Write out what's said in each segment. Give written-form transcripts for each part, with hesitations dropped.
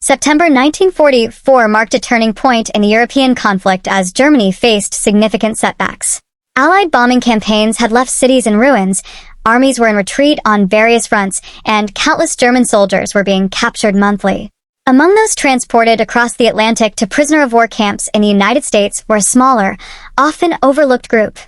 September 1944 marked a turning point in the European conflict as Germany faced significant setbacks. Allied bombing campaigns had left cities in ruins, armies were in retreat on various fronts, and countless German soldiers were being captured monthly. Among those transported across the Atlantic to prisoner-of-war camps in the United States were a smaller, often overlooked group: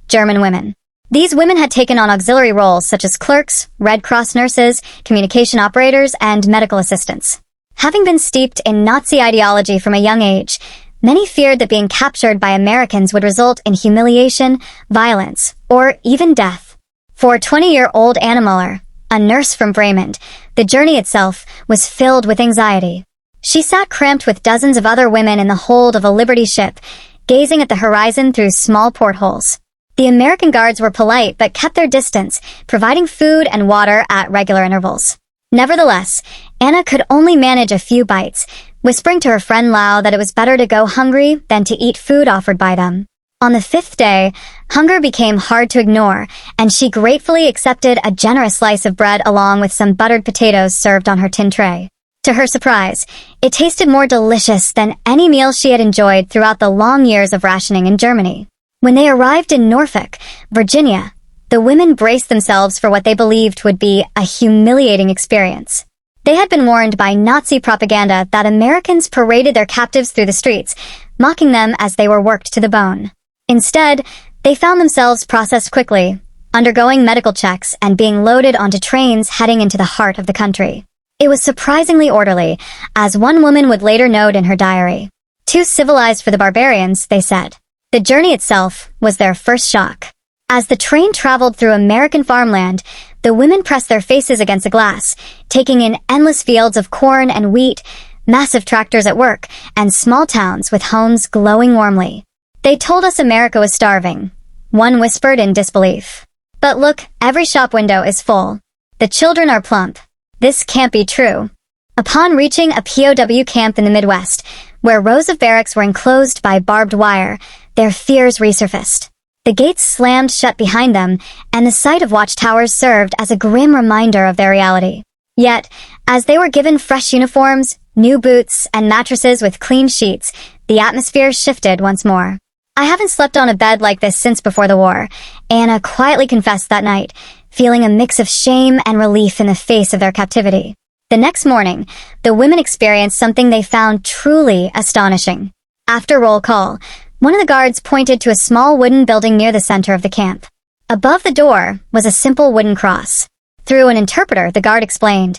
German women. These women had taken on auxiliary roles such as clerks, Red Cross nurses, communication operators, and medical assistants. Having been steeped in Nazi ideology from a young age, many feared that being captured by Americans would result in humiliation, violence, or even death. For 20-year-old Anna Muller, a nurse from Bremen, the journey itself was filled with anxiety. She sat cramped with dozens of other women in the hold of a Liberty ship, gazing at the horizon through small portholes. The American guards were polite but kept their distance, providing food and water at regular intervals. Nevertheless, Anna could only manage a few bites, whispering to her friend Lau that it was better to go hungry than to eat food offered by them. On the fifth day, hunger became hard to ignore, and she gratefully accepted a generous slice of bread along with some buttered potatoes served on her tin tray. To her surprise, it tasted more delicious than any meal she had enjoyed throughout the long years of rationing in Germany. When they arrived in Norfolk, Virginia, the women braced themselves for what they believed would be a humiliating experience. They had been warned by Nazi propaganda that Americans paraded their captives through the streets, mocking them as they were worked to the bone. Instead, they found themselves processed quickly, undergoing medical checks and being loaded onto trains heading into the heart of the country. It was surprisingly orderly, as one woman would later note in her diary. "Too civilized for the barbarians," they said. The journey itself was their first shock. As the train traveled through American farmland, the women pressed their faces against the glass, taking in endless fields of corn and wheat, massive tractors at work, and small towns with homes glowing warmly. "They told us America was starving," one whispered in disbelief. "But look, every shop window is full. The children are plump. This can't be true." Upon reaching a POW camp in the Midwest, where rows of barracks were enclosed by barbed wire, their fears resurfaced. The gates slammed shut behind them, and the sight of watchtowers served as a grim reminder of their reality. Yet, as they were given fresh uniforms, new boots, and mattresses with clean sheets, the atmosphere shifted once more. "I haven't slept on a bed like this since before the war," Anna quietly confessed that night, feeling a mix of shame and relief in the face of their captivity. The next morning, the women experienced something they found truly astonishing. After roll call, one of the guards pointed to a small wooden building near the center of the camp. Above the door was a simple wooden cross. Through an interpreter, the guard explained,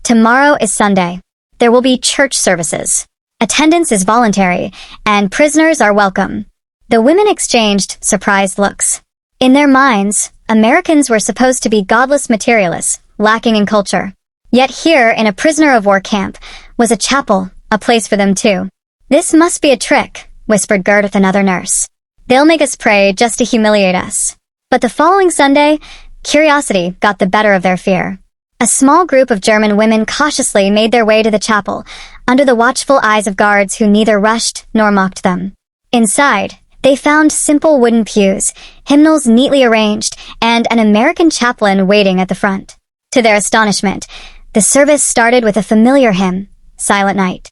"Tomorrow is Sunday. There will be church services. Attendance is voluntary, and prisoners are welcome." The women exchanged surprised looks. In their minds, Americans were supposed to be godless materialists, lacking in culture. Yet here, in a prisoner-of-war camp, was a chapel, a place for them too. "This must be a trick," whispered Gertrude, another nurse. "They'll make us pray just to humiliate us." But the following Sunday, curiosity got the better of their fear. A small group of German women cautiously made their way to the chapel, under the watchful eyes of guards who neither rushed nor mocked them. Inside, they found simple wooden pews, hymnals neatly arranged, and an American chaplain waiting at the front. To their astonishment, the service started with a familiar hymn, Silent Night.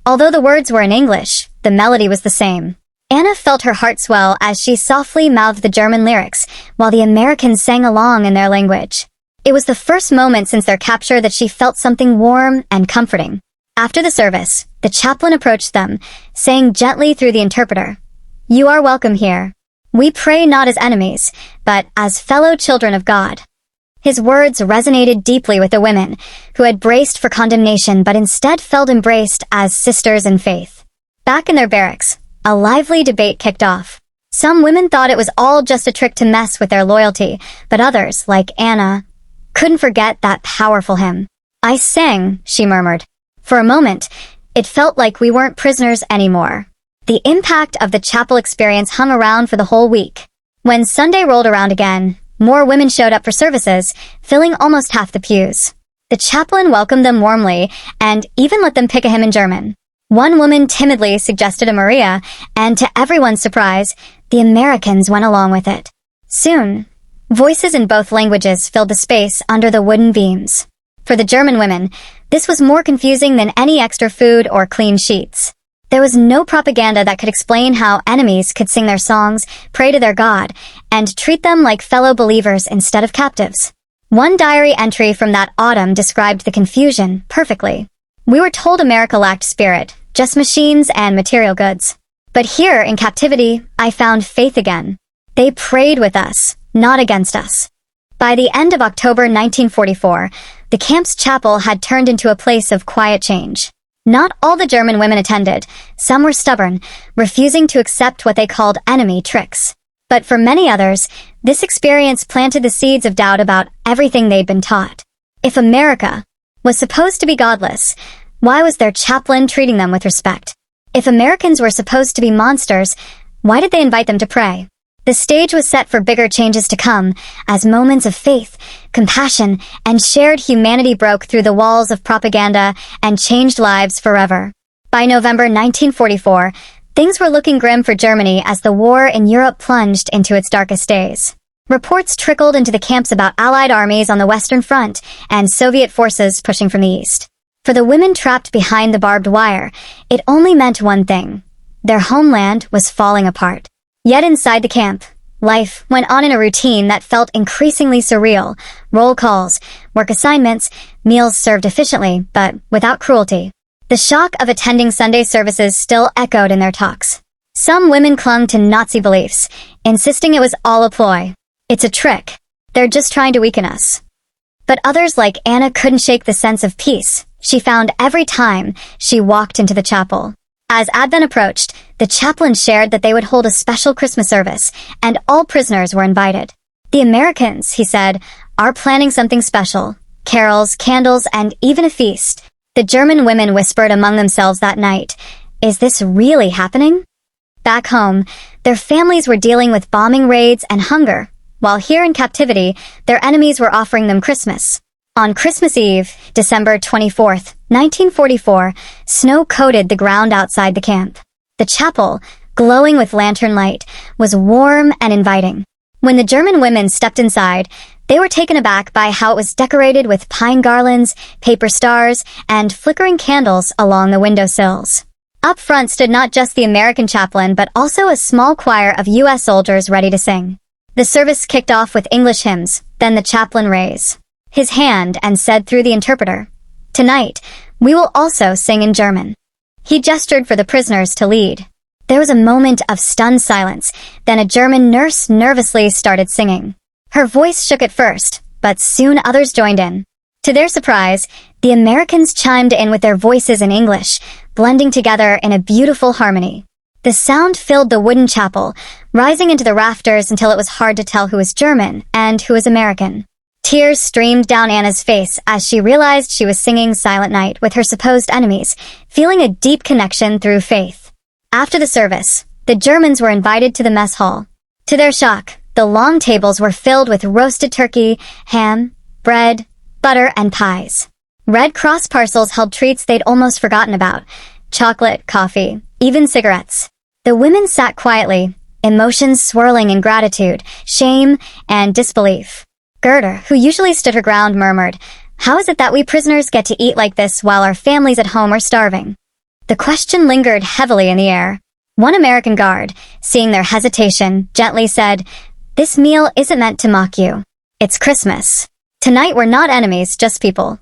Although the words were in English, the melody was the same. Anna felt her heart swell as she softly mouthed the German lyrics, while the Americans sang along in their language. It was the first moment since their capture that she felt something warm and comforting. After the service, the chaplain approached them, saying gently through the interpreter, "You are welcome here. We pray not as enemies, but as fellow children of God." His words resonated deeply with the women, who had braced for condemnation but instead felt embraced as sisters in faith. Back in their barracks, a lively debate kicked off. Some women thought it was all just a trick to mess with their loyalty, but others, like Anna, couldn't forget that powerful hymn. "I sang," she murmured. "For a moment, it felt like we weren't prisoners anymore." The impact of the chapel experience hung around for the whole week. When Sunday rolled around again, more women showed up for services, filling almost half the pews. The chaplain welcomed them warmly and even let them pick a hymn in German. One woman timidly suggested a Maria, and to everyone's surprise, the Americans went along with it. Soon, voices in both languages filled the space under the wooden beams. For the German women, This was more confusing than any extra food or clean sheets. There was no propaganda that could explain how enemies could sing their songs, pray to their God, and treat them like fellow believers instead of captives. One diary entry from that autumn described the confusion perfectly. We were told America lacked spirit, just machines and material goods. But here, in captivity, I found faith again. They prayed with us, not against us. By the end of October 1944, the camp's chapel had turned into a place of quiet change. Not all the German women attended. Some were stubborn, refusing to accept what they called enemy tricks. But for many others, this experience planted the seeds of doubt about everything they'd been taught. If America was supposed to be godless, why was their chaplain treating them with respect? If Americans were supposed to be monsters, why did they invite them to pray? The stage was set for bigger changes to come, as moments of faith, compassion, and shared humanity broke through the walls of propaganda and changed lives forever. By November 1944, things were looking grim for Germany as the war in Europe plunged into its darkest days. Reports trickled into the camps about Allied armies on the Western Front and Soviet forces pushing from the east. For the women trapped behind the barbed wire, it only meant one thing. Their homeland was falling apart. Yet inside the camp, life went on in a routine that felt increasingly surreal. Roll calls, work assignments, meals served efficiently, but without cruelty. The shock of attending Sunday services still echoed in their talks. Some women clung to Nazi beliefs, insisting it was all a ploy. It's a trick. They're just trying to weaken us. But others like Anna couldn't shake the sense of peace she found every time she walked into the chapel. As Advent approached, the chaplain shared that they would hold a special Christmas service, and all prisoners were invited. The Americans, he said, are planning something special. Carols, candles, and even a feast. The German women whispered among themselves that night, "Is this really happening?" Back home, their families were dealing with bombing raids and hunger, while here in captivity, their enemies were offering them Christmas. On Christmas Eve, December 24th, 1944, snow coated the ground outside the camp. The chapel, glowing with lantern light, was warm and inviting. When the German women stepped inside, they were taken aback by how it was decorated with pine garlands, paper stars, and flickering candles along the windowsills. Up front stood not just the American chaplain, but also a small choir of U.S. soldiers ready to sing. The service kicked off with English hymns, then the chaplain raised his hand and said through the interpreter, "Tonight, we will also sing in German." He gestured for the prisoners to lead. There was a moment of stunned silence, then a German nurse nervously started singing. Her voice shook at first, but soon others joined in. To their surprise, the Americans chimed in with their voices in English, blending together in a beautiful harmony. The sound filled the wooden chapel, rising into the rafters until it was hard to tell who was German and who was American. Tears streamed down Anna's face as she realized she was singing Silent Night with her supposed enemies, feeling a deep connection through faith. After the service, the Germans were invited to the mess hall. To their shock, the long tables were filled with roasted turkey, ham, bread, butter, and pies. Red Cross parcels held treats they'd almost forgotten about: chocolate, coffee, even cigarettes. The women sat quietly, emotions swirling in gratitude, shame, and disbelief. Gerda, who usually stood her ground, murmured, "How is it that we prisoners get to eat like this while our families at home are starving?" The question lingered heavily in the air. One American guard, seeing their hesitation, gently said, "This meal isn't meant to mock you. It's Christmas. Tonight we're not enemies, just people."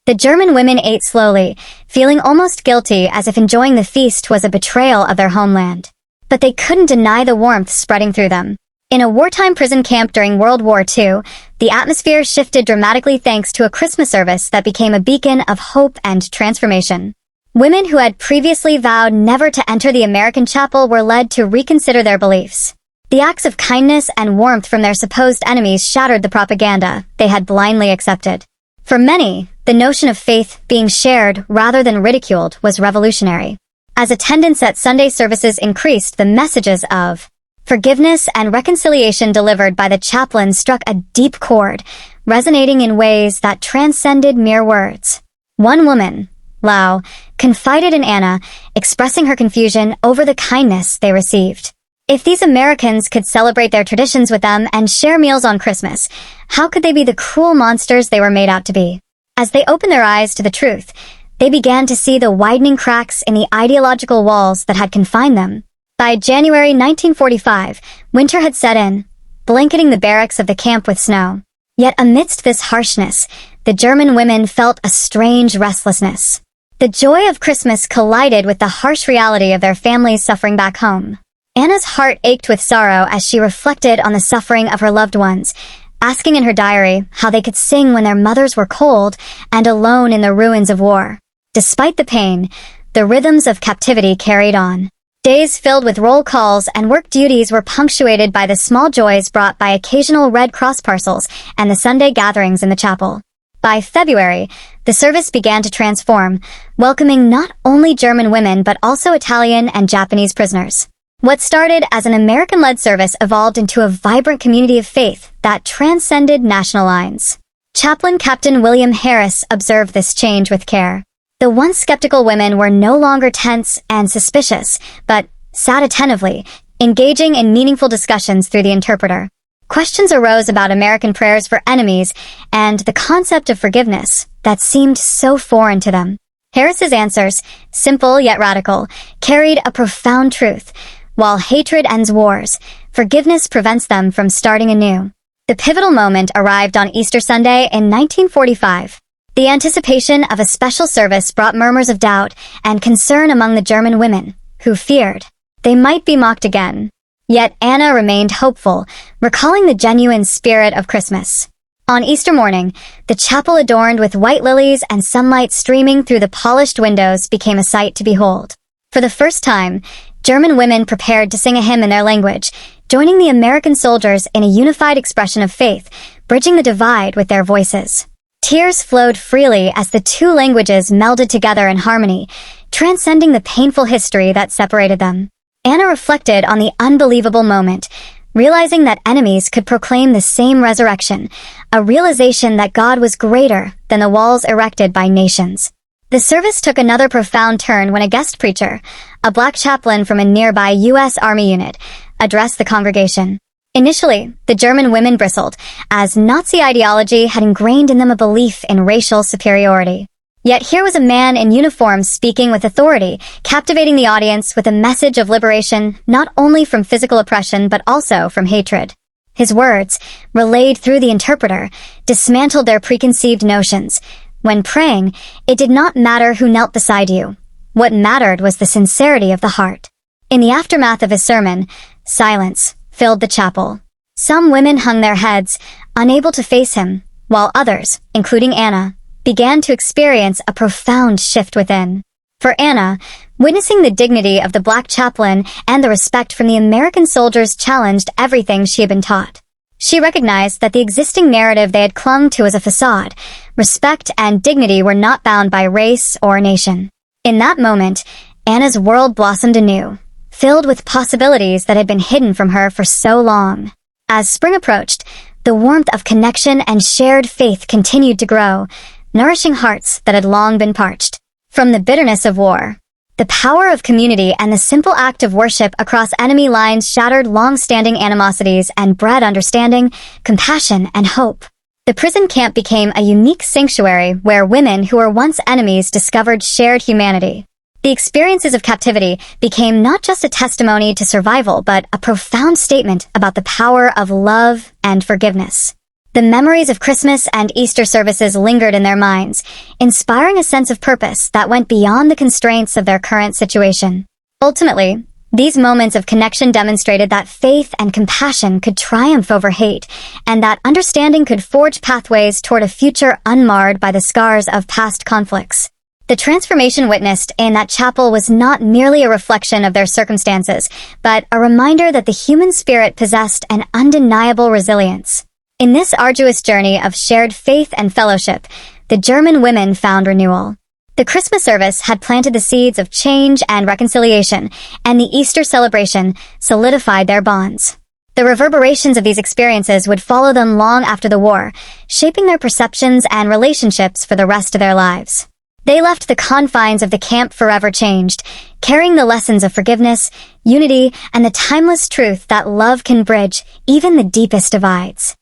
The German women ate slowly, feeling almost guilty as if enjoying the feast was a betrayal of their homeland. But they couldn't deny the warmth spreading through them. In a wartime prison camp during World War II, the atmosphere shifted dramatically thanks to a Christmas service that became a beacon of hope and transformation. Women who had previously vowed never to enter the American chapel were led to reconsider their beliefs. The acts of kindness and warmth from their supposed enemies shattered the propaganda they had blindly accepted. For many, the notion of faith being shared rather than ridiculed was revolutionary. As attendance at Sunday services increased, the messages of forgiveness and reconciliation delivered by the chaplain struck a deep chord, resonating in ways that transcended mere words. One woman, Lau, confided in Anna, expressing her confusion over the kindness they received. If these Americans could celebrate their traditions with them and share meals on Christmas, how could they be the cruel monsters they were made out to be? As they opened their eyes to the truth, they began to see the widening cracks in the ideological walls that had confined them. By January 1945, winter had set in, blanketing the barracks of the camp with snow. Yet amidst this harshness, the German women felt a strange restlessness. The joy of Christmas collided with the harsh reality of their families suffering back home. Anna's heart ached with sorrow as she reflected on the suffering of her loved ones, asking in her diary how they could sing when their mothers were cold and alone in the ruins of war. Despite the pain, the rhythms of captivity carried on. Days filled with roll calls and work duties were punctuated by the small joys brought by occasional Red Cross parcels and the Sunday gatherings in the chapel. By February, the service began to transform, welcoming not only German women but also Italian and Japanese prisoners. What started as an American-led service evolved into a vibrant community of faith that transcended national lines. Chaplain Captain William Harris observed this change with care. The once skeptical women were no longer tense and suspicious, but sat attentively, engaging in meaningful discussions through the interpreter. Questions arose about American prayers for enemies and the concept of forgiveness that seemed so foreign to them. Harris's answers, simple yet radical, carried a profound truth. While hatred ends wars, forgiveness prevents them from starting anew. The pivotal moment arrived on Easter Sunday in 1945. The anticipation of a special service brought murmurs of doubt and concern among the German women, who feared they might be mocked again. Yet Anna remained hopeful, recalling the genuine spirit of Christmas. On Easter morning, the chapel adorned with white lilies and sunlight streaming through the polished windows became a sight to behold. For the first time, German women prepared to sing a hymn in their language, joining the American soldiers in a unified expression of faith, bridging the divide with their voices. Tears flowed freely as the two languages melded together in harmony, transcending the painful history that separated them. Anna reflected on the unbelievable moment, realizing that enemies could proclaim the same resurrection, a realization that God was greater than the walls erected by nations. The service took another profound turn when a guest preacher, a black chaplain from a nearby U.S. Army unit, addressed the congregation. Initially, the German women bristled, as Nazi ideology had ingrained in them a belief in racial superiority. Yet here was a man in uniform speaking with authority, captivating the audience with a message of liberation not only from physical oppression but also from hatred. His words, relayed through the interpreter, dismantled their preconceived notions. When praying, it did not matter who knelt beside you. What mattered was the sincerity of the heart. In the aftermath of his sermon, silence filled the chapel. Some women hung their heads, unable to face him, while others, including Anna, began to experience a profound shift within. For Anna, witnessing the dignity of the black chaplain and the respect from the American soldiers challenged everything she had been taught. She recognized that the existing narrative they had clung to as a facade, respect and dignity were not bound by race or nation. In that moment, Anna's world blossomed anew, filled with possibilities that had been hidden from her for so long. As spring approached, the warmth of connection and shared faith continued to grow, nourishing hearts that had long been parched. From the bitterness of war, the power of community and the simple act of worship across enemy lines shattered long-standing animosities and bred understanding, compassion, and hope. The prison camp became a unique sanctuary where women who were once enemies discovered shared humanity. The experiences of captivity became not just a testimony to survival, but a profound statement about the power of love and forgiveness. The memories of Christmas and Easter services lingered in their minds, inspiring a sense of purpose that went beyond the constraints of their current situation. Ultimately, these moments of connection demonstrated that faith and compassion could triumph over hate, and that understanding could forge pathways toward a future unmarred by the scars of past conflicts. The transformation witnessed in that chapel was not merely a reflection of their circumstances, but a reminder that the human spirit possessed an undeniable resilience. In this arduous journey of shared faith and fellowship, the German women found renewal. The Christmas service had planted the seeds of change and reconciliation, and the Easter celebration solidified their bonds. The reverberations of these experiences would follow them long after the war, shaping their perceptions and relationships for the rest of their lives. They left the confines of the camp forever changed, carrying the lessons of forgiveness, unity, and the timeless truth that love can bridge even the deepest divides.